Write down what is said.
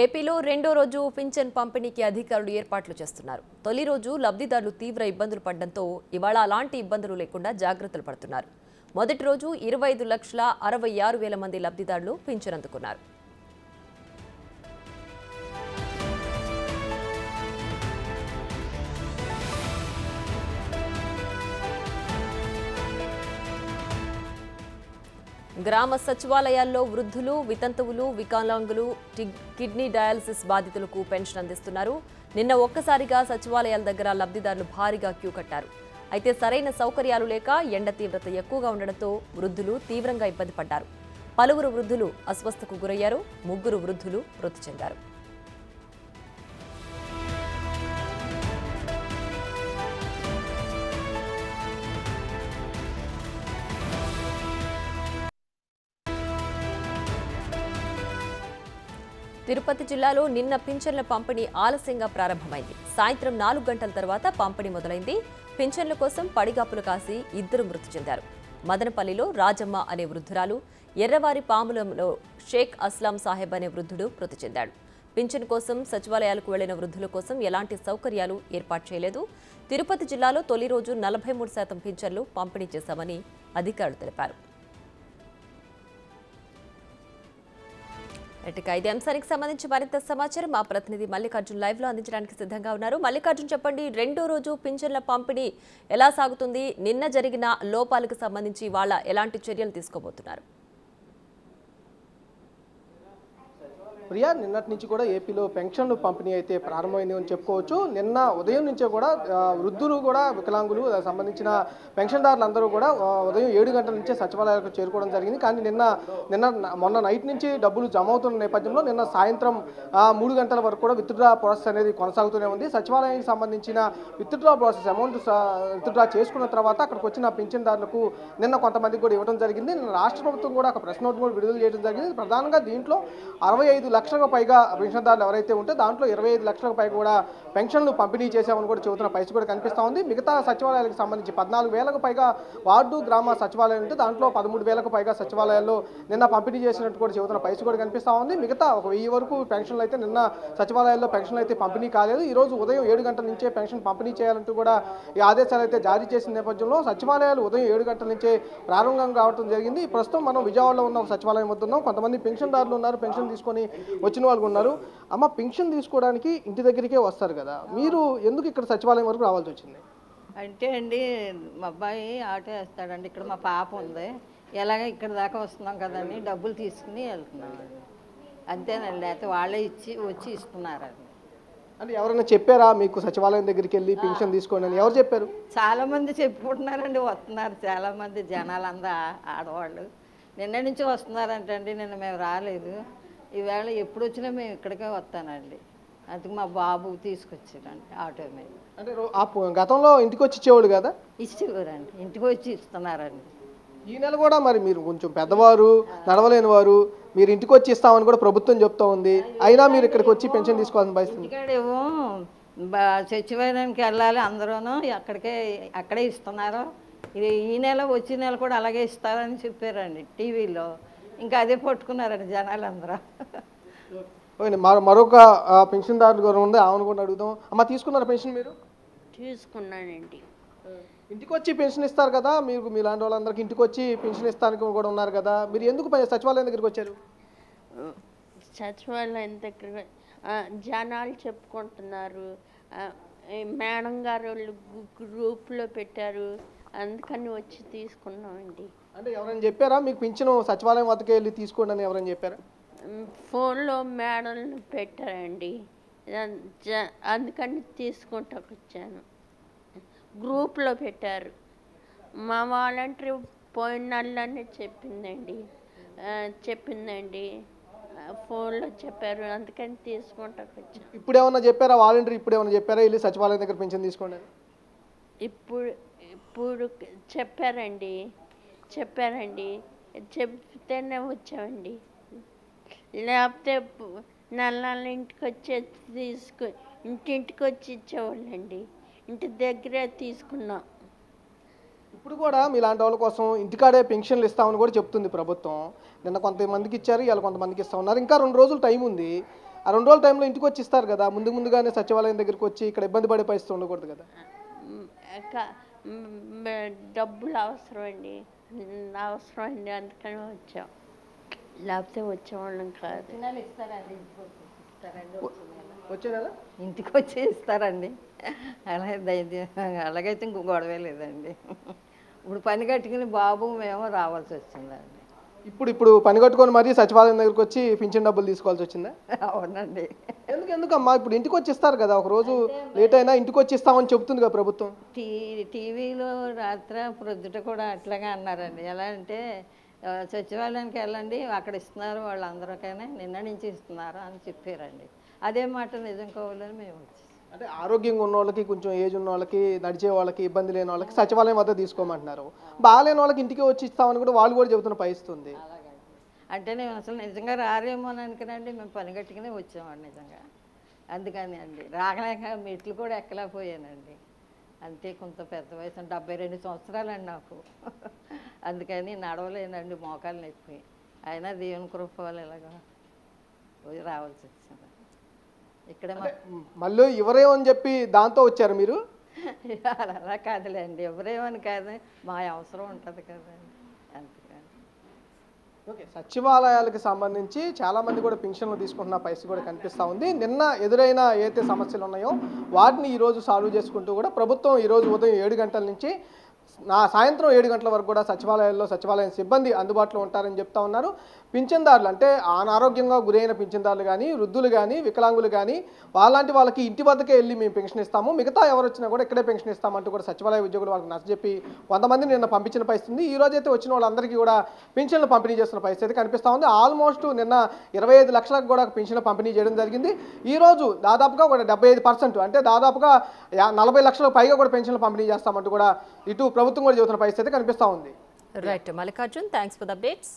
ఏపీలో రెండో రోజు పింఛన్ పంపిణీకి అధికారులు ఏర్పాట్లు చేస్తున్నారు. తొలి రోజు లబ్ధిదారులు తీవ్ర ఇబ్బందులు పడడంతో ఇవాళ అలాంటి ఇబ్బందులు లేకుండా జాగ్రత్తలు పడుతున్నారు. మొదటి రోజు 25,66,000 మంది లబ్ధిదారులు పింఛన్ అందుకున్నారు. గ్రామ సచివాలయాల్లో వృద్ధులు, వితంతువులు, వికలాంగులు, కిడ్నీ డయాలసిస్ బాధితులకు పెన్షన్ అందిస్తున్నారు. నిన్న ఒక్కసారిగా సచివాలయాల దగ్గర లబ్ధిదారులు భారీగా క్యూ కట్టారు. అయితే సరైన సౌకర్యాలు లేక ఎండ తీవ్రత ఎక్కువగా ఉండడంతో వృద్ధులు తీవ్రంగా ఇబ్బంది పడ్డారు. పలువురు వృద్ధులు అస్వస్థకు గురయ్యారు. 3 వృద్ధులు మృతి చెందారు. తిరుపతి జిల్లాలో నిన్న పింఛన్ల పంపిణీ ఆలస్యంగా ప్రారంభమైంది. సాయంత్రం 4 గంటల తర్వాత పంపిణీ మొదలైంది. పింఛన్ల కోసం పడిగాపులు కాసి 2 మృతి చెందారు. మదనపల్లిలో రాజమ్మ అనే వృద్ధురాలు, ఎర్రవారి పాములంలో షేక్ అస్లాం సాహెబ్ అనే వృద్ధుడు మృతి చెందాడు. పింఛన్ కోసం సచివాలయాలకు వెళ్లిన వృద్ధుల కోసం ఎలాంటి సౌకర్యాలు ఏర్పాటు చేయలేదు. తిరుపతి జిల్లాలో తొలి రోజు 43% పింఛన్లు పంపిణీ చేశామని అధికారులు తెలిపారు. ఇదే అంశానికి సంబంధించి మరింత సమాచారం మా ప్రతినిధి మల్లికార్జున్ లైవ్ లో అందించడానికి సిద్ధంగా ఉన్నారు. మల్లికార్జున్, చెప్పండి, రెండో రోజు పింఛన్ల పంపిణీ ఎలా సాగుతుంది? నిన్న జరిగిన లోపాలకు సంబంధించి వాళ్ళ ఎలాంటి చర్యలు తీసుకోబోతున్నారు? ప్రియా, నిన్నటి నుంచి కూడా ఏపీలో పెన్షన్లు పంపిణీ అయితే ప్రారంభమైంది అని చెప్పుకోవచ్చు. నిన్న ఉదయం నుంచే కూడా వృద్ధులు కూడా వికలాంగులు సంబంధించిన పెన్షన్దారులందరూ కూడా ఉదయం 7 గంటల నుంచే సచివాలయాలకు చేరుకోవడం జరిగింది. కానీ మొన్న నైట్ నుంచి డబ్బులు జమ అవుతున్న నేపథ్యంలో నిన్న సాయంత్రం 3 గంటల వరకు కూడా విత్డ్రా ప్రాసెస్ అనేది కొనసాగుతూనే ఉంది. సచివాలయానికి సంబంధించిన విత్డ్రా ప్రాసెస్ అమౌంట్ విత్డ్రా చేసుకున్న తర్వాత అక్కడికి వచ్చిన పెన్షన్దారులకు నిన్న కొంతమందికి కూడా ఇవ్వడం జరిగింది. నిన్న రాష్ట్ర ప్రభుత్వం కూడా ఒక ప్రెస్ నోట్ కూడా విడుదల చేయడం జరిగింది. ప్రధానంగా దీంట్లో 65 లక్షలకు పైగా పెన్షన్దారులు ఎవరైతే ఉంటే దాంట్లో 25 లక్షలకు పైగా కూడా పెన్షన్లు పంపిణీ చేశామని కూడా చెబుతున్న పరిస్థితి కూడా కనిపిస్తూ ఉంది. మిగతా సచివాలయాలకు సంబంధించి 14,000కు పైగా వార్డు గ్రామ సచివాలయాలు ఉంటే దాంట్లో 13,000కు పైగా సచివాలయాల్లో నిన్న పంపిణీ చేసినట్టు కూడా చెబుతున్న పరిస్థితి కూడా కనిపిస్తూ ఉంది. మిగతా 1000 వరకు పెన్షన్లు అయితే నిన్న సచివాలయాల్లో పెన్షన్లు అయితే పంపిణీ కాలేదు. ఈ రోజు ఉదయం 7 గంటల నుంచే పెన్షన్ పంపిణీ చేయాలంటూ కూడా ఈ ఆదేశాలు అయితే జారీ చేసిన నేపథ్యంలో సచివాలయాలు ఉదయం 7 గంటల నుంచే ప్రారంభం కావడం జరిగింది. ప్రస్తుతం మనం విజయవాడలో ఉన్న సచివాలయం వద్ద ఉన్నాం. కొంతమంది పెన్షన్దారులు ఉన్నారు, పెన్షన్ తీసుకొని వచ్చిన వాళ్ళు ఉన్నారు. అమ్మ, పెన్షన్ తీసుకోవడానికి ఇంటి దగ్గరికే వస్తారు కదా, మీరు ఎందుకు ఇక్కడ సచివాలయం వరకు రావాల్సి వచ్చింది? అంటే అండి, మా అబ్బాయి ఆటో వేస్తాడండి. ఇక్కడ మా పాప ఉంది. ఎలాగ ఇక్కడ దాకా వస్తున్నాం కదండి, డబ్బులు తీసుకుని వెళ్తున్నాం అంతేనండి. లేకపోతే వాళ్ళే వచ్చి ఇస్తున్నారండి. అంటే ఎవరైనా చెప్పారా మీకు సచివాలయం దగ్గరికి వెళ్ళి పెన్షన్ తీసుకోండి అని? ఎవరు చెప్పారు? చాలా మంది చెప్పుకుంటున్నారండి, వస్తున్నారు చాలా మంది జనాలందరూ, ఆడవాళ్ళు నిన్న నుంచి వస్తున్నారంటండి. నిన్న మేము రాలేదు. ఈవేళ ఎప్పుడు వచ్చినా మేము ఇక్కడికే వస్తానండి. అందుకు మా బాబు తీసుకొచ్చారండి ఆటో మీద. అంటే గతంలో ఇంటికి వచ్చి ఇచ్చేవాళ్ళు కదా? ఇచ్చేవారండి, ఇంటికి వచ్చి ఇస్తున్నారండి. ఈ నెల కూడా మరి మీరు కొంచెం పెద్దవారు, నడవలేని వారు, మీరు ఇంటికి వచ్చి ఇస్తామని కూడా ప్రభుత్వం చెప్తా ఉంది. అయినా మీరు ఇక్కడికి వచ్చి పెన్షన్ తీసుకోవాల్సిన పరిస్థితి. ఇక్కడేమో సచివాలయానికి వెళ్ళాలి, అందరూ అక్కడే ఇస్తున్నారు. ఇది ఈ నెల వచ్చే నెల కూడా అలాగే ఇస్తారని చెప్పారండి టీవీలో. ఇంకా అదే పట్టుకున్నారండి జనాలందరూ. మరొక పెన్షన్దారులు కూడా ఉంది, ఆమెను కూడా అడుగుదాం. అమ్మ, తీసుకున్నారా పెన్షన్? మీరు తీసుకున్నానండి. ఇంటికి వచ్చి పెన్షన్ ఇస్తారు కదా, మీరు మీలాంటి వాళ్ళందరికీ ఇంటికి వచ్చి పెన్షన్ ఇస్తానికి కూడా ఉన్నారు కదా, మీరు ఎందుకు సచివాలయం దగ్గరికి వచ్చారు? సచివాలయం దగ్గర జనాలు చెప్పుకుంటున్నారు, మేడం గారు వాళ్ళు గ్రూప్లో పెట్టారు, అందుకని వచ్చి తీసుకున్నామండి. అంటే ఎవరైనా చెప్పారా మీకు పింఛను సచివాలయం వద్దకు వెళ్ళి తీసుకోండి అని ఎవరైనా చెప్పారా? ఫోన్లో మేడంలు పెట్టారండి, అందుకని తీసుకుంటాకు వచ్చాను. గ్రూప్లో పెట్టారు. మా వాలంటరీ పోయిన నెలలోనే చెప్పిందండి, ఫోన్లో చెప్పారు, అందుకని తీసుకుంటాకు వచ్చాను. ఇప్పుడు ఏమన్నా చెప్పారా వాలంటరీ? ఇప్పుడు ఏమన్నా చెప్పారా వెళ్ళి సచివాలయం దగ్గర పెన్షన్ తీసుకోండి? ఇప్పుడు చెప్పారండి, చెప్తేనే వచ్చామండి. లేకపోతే నెల ఇంటికి వచ్చి ఇంటింటికి వచ్చి ఇచ్చేవాళ్ళండి. ఇంటి దగ్గరే తీసుకున్నాం. ఇప్పుడు కూడా మీలాంటి వాళ్ళ కోసం ఇంటికాడే పెన్షన్లు ఇస్తామని కూడా చెప్తుంది ప్రభుత్వం. నిన్న కొంతమందికి ఇచ్చారు, ఇవాళ కొంతమందికి ఇస్తా ఉన్నారు. ఇంకా 2 రోజులు టైం ఉంది. ఆ 2 రోజుల టైంలో ఇంటికి వచ్చి ఇస్తారు కదా, ముందుగానే సచివాలయం దగ్గరికి వచ్చి ఇక్కడ ఇబ్బంది పడే పరిస్థితి ఉండకూడదు కదా. డబ్బులు అవసరం అండి, అవసరం అండి, అందుకని వచ్చాం, లేకపోతే వచ్చేవాళ్ళం కాదు. వచ్చే నెల ఇంటికి వచ్చి ఇస్తారండి. అలాగైతే ఇంకో గొడవే లేదండి. ఇప్పుడు పని కట్టుకుని బాబు మేము రావాల్సి వచ్చిందండి. ఇప్పుడు పని కట్టుకొని మరీ సచివాలయం దగ్గరికి వచ్చి పింఛన్ డబ్బులు తీసుకోవాల్సి వచ్చిందా? అవునండి. ఎందుకమ్మా, ఇప్పుడు ఇంటికి వచ్చి ఇస్తారు కదా, ఒక రోజు లేట్ అయినా ఇంటికి వచ్చి ఇస్తామని చెప్తుంది కదా ప్రభుత్వం. టీవీలో రాత్రి ప్రొద్దుట కూడా అట్లాగే అన్నారండి. ఎలా అంటే సచివాలయానికి వెళ్ళండి, అక్కడ ఇస్తున్నారు వాళ్ళందరికైనా, నిన్న నుంచి ఇస్తున్నారు అని చెప్పారండి. అదే మాట నిజం కావాలని మేము వచ్చి, అంటే ఆరోగ్యంగా ఉన్న వాళ్ళకి, కొంచెం ఏజ్ ఉన్న వాళ్ళకి, నడిచే వాళ్ళకి, ఇబ్బంది లేని వాళ్ళకి సచివాలయం వద్ద తీసుకోమంటున్నారు. బాగాలేని వాళ్ళకి ఇంటికి వచ్చి ఇస్తామని కూడా వాళ్ళు కూడా చెబుతున్న పరిస్థితుంది. అంటే నేను అసలు నిజంగా రారేమో అని అనుకునండి, మేము పని కట్టుకునే వచ్చామండి నిజంగా. అందుకని అండి రాగలేక మెట్లు కూడా ఎక్కలేకపోయానండి. అంతే, కొంత పెద్ద వయసు, 72 సంవత్సరాలండి నాకు. అందుకని నడవలేనండి, మోకాలు నొప్పి. అయినా దేవుని కృప వల్ల ఇలాగా రావాల్సి వచ్చింది. ఇక్కడ మళ్ళీ ఎవరేమని చెప్పి దాంతో వచ్చారు మీరు? అలా కాదులేండి, ఎవరేమని కాదు, మా అవసరం ఉంటుంది కదండి, అందుకని. ఓకే, సచివాలయాలకు సంబంధించి చాలామంది కూడా పెన్షన్లు తీసుకుంటున్న పరిస్థితి కూడా కనిపిస్తూ ఉంది. నిన్న ఎదురైన ఏదైతే సమస్యలు ఉన్నాయో వాటిని ఈరోజు సాల్వ్ చేసుకుంటూ కూడా ప్రభుత్వం ఈరోజు ఉదయం 7 గంటల నుంచి సాయంత్రం 7 గంటల వరకు కూడా సచివాలయం సిబ్బంది అందుబాటులో ఉంటారని చెప్తా ఉన్నారు. పింఛన్దారులు అంటే అనారోగ్యంగా గురైన పింఛన్దారులు కానీ, వృద్ధులు కానీ, వికలాంగులు కానీ, వాళ్ళంటి వాళ్ళకి ఇంటి వద్దకే వెళ్ళి మేము పెన్షన్ ఇస్తాము, మిగతా ఎవరు వచ్చినా కూడా ఇక్కడే పెన్షన్ ఇస్తామంటూ కూడా సచివాలయ ఉద్యోగులు వాళ్ళకి నచ్చజెప్పి 100 మందిని నిన్న పంపించిన పరిస్థితి. ఈ రోజైతే వచ్చిన వాళ్ళందరికీ కూడా పెన్షన్లు పంపిణీ చేస్తున్న పరిస్థితి కనిపిస్తూ ఉంది. ఆల్మోస్ట్ నిన్న 25 లక్షలకు కూడా పెన్షన్లు పంపిణీ చేయడం జరిగింది. ఈ రోజు దాదాపుగా కూడా 75%, అంటే దాదాపుగా 40 లక్షలకు పైగా కూడా పెన్షన్లు పంపిణీ చేస్తామంటూ కూడా ఇటు ప్రభుత్వం కూడా చెబుతున్న పరిస్థితి కనిపిస్తూ ఉంది. Right Mallikarjun, thanks for the updates.